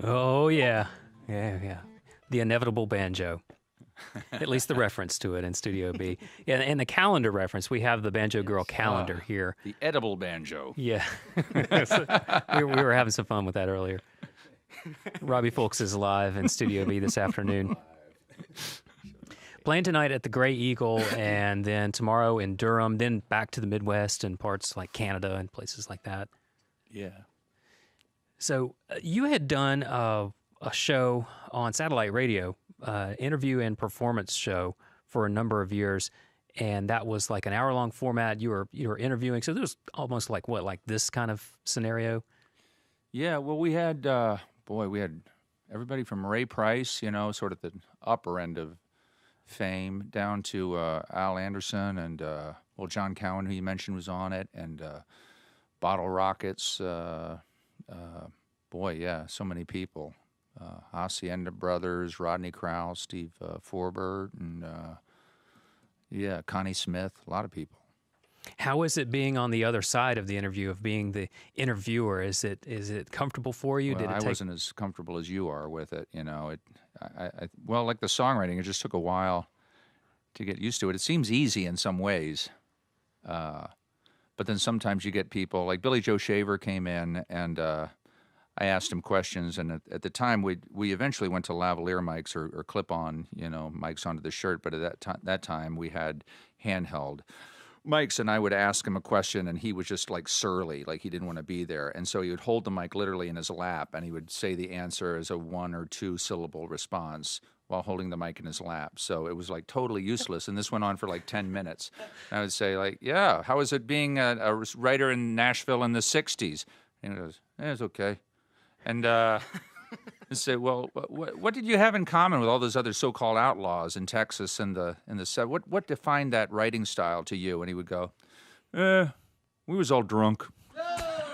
Oh, yeah. Yeah, yeah. The inevitable banjo. At least the reference to it in Studio B. Yeah, and the calendar reference. We have the Banjo Girl calendar here. The edible banjo. Yeah. So we were having some fun with that earlier. Robbie Fulks is live in Studio B this afternoon. Playing tonight at the Gray Eagle, and then tomorrow in Durham, then back to the Midwest and parts like Canada and places like that. Yeah. So you had done a show on satellite radio, interview and performance show for a number of years, and that was like an hour-long format. You were interviewing, so it was almost like this kind of scenario? Yeah, well, we had, we had everybody from Ray Price, sort of the upper end of fame, down to Al Anderson and, John Cowan, who you mentioned, was on it, and Bottle Rockets, so many people. Hacienda Brothers, Rodney Crowell, Steve Forbert, and Connie Smith, a lot of people. How is it being on the other side of the interview, of being the interviewer? Is it comfortable for you? Well, I wasn't as comfortable as you are with it. Like the songwriting, it just took a while to get used to it. It seems easy in some ways, but then sometimes you get people like Billy Joe Shaver came in, and I asked him questions, and at the time we eventually went to lavalier mics or clip-on, mics onto the shirt. But at that time we had handheld mics, and I would ask him a question, and he was just like surly, like he didn't want to be there. And so he would hold the mic literally in his lap, and he would say the answer as a 1 or 2 syllable response while holding the mic in his lap. So it was like totally useless. And this went on for like 10 minutes. And I would say like, yeah, how is it being a writer in Nashville in the 60s? And he goes, it's okay. And I say, well, what did you have in common with all those other so-called outlaws in Texas and the what defined that writing style to you? And he would go, we was all drunk.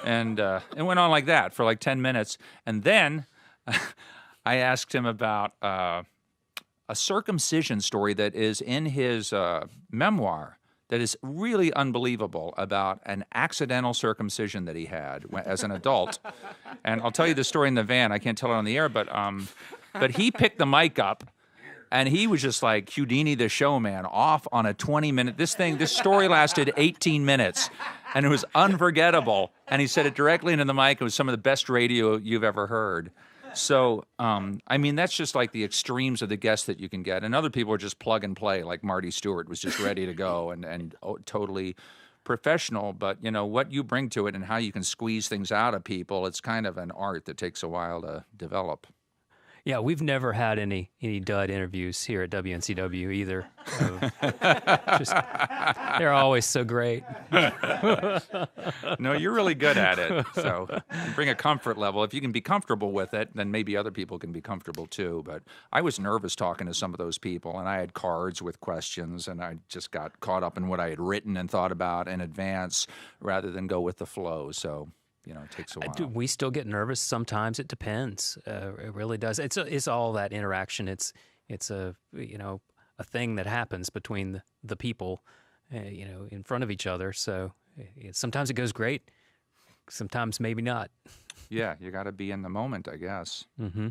And it went on like that for like 10 minutes. And then I asked him about a circumcision story that is in his memoir that is really unbelievable, about an accidental circumcision that he had as an adult. And I'll tell you the story in the van. I can't tell it on the air, but he picked the mic up, and he was just like Houdini the showman, off on a 20-minute. This story lasted 18 minutes, and it was unforgettable. And he said it directly into the mic. It was some of the best radio you've ever heard. So, that's just like the extremes of the guests that you can get. And other people are just plug and play, like Marty Stewart was just ready to go and totally professional. But, what you bring to it and how you can squeeze things out of people, it's kind of an art that takes a while to develop. Yeah, we've never had any dud interviews here at WNCW either. They're always so great. No, you're really good at it. So you bring a comfort level. If you can be comfortable with it, then maybe other people can be comfortable too. But I was nervous talking to some of those people, and I had cards with questions, and I just got caught up in what I had written and thought about in advance rather than go with the flow. So it takes a while. We still get nervous sometimes. It depends. It really does. It's all that interaction. It's a thing that happens between the people, in front of each other. So sometimes it goes great. Sometimes maybe not. Yeah, you got to be in the moment, I guess. Mm-hmm.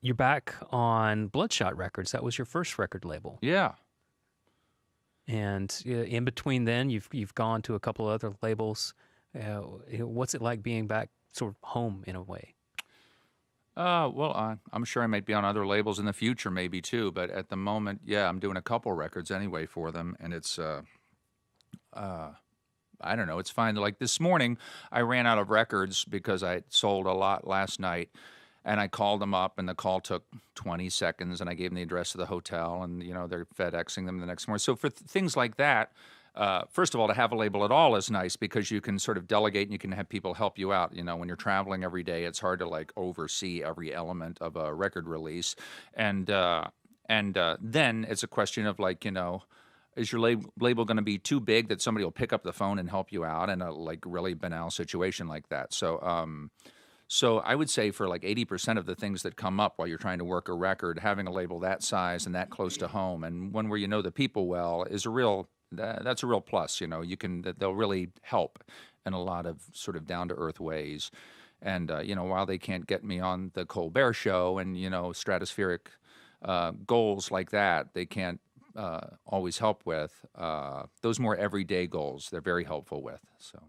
You're back on Bloodshot Records. That was your first record label. Yeah. And in between then, you've gone to a couple other labels. What's it like being back sort of home in a way? I'm sure I might be on other labels in the future maybe too, but at the moment, yeah, I'm doing a couple records anyway for them, and it's, I don't know, it's fine. Like this morning, I ran out of records because I sold a lot last night. And I called them up, and the call took 20 seconds, and I gave them the address of the hotel, and, they're FedExing them the next morning. So for things like that, first of all, to have a label at all is nice because you can sort of delegate and you can have people help you out. When you're traveling every day, it's hard to, oversee every element of a record release. And then it's a question of, is your label going to be too big that somebody will pick up the phone and help you out in a, really banal situation like that? So I would say for 80% of the things that come up while you're trying to work a record, having a label that size and that close to home, and one where the people well, is that's a real plus. They'll really help in a lot of sort of down to earth ways. And while they can't get me on the Colbert Show and stratospheric goals like that, they can't always help with those more everyday goals. They're very helpful with. So.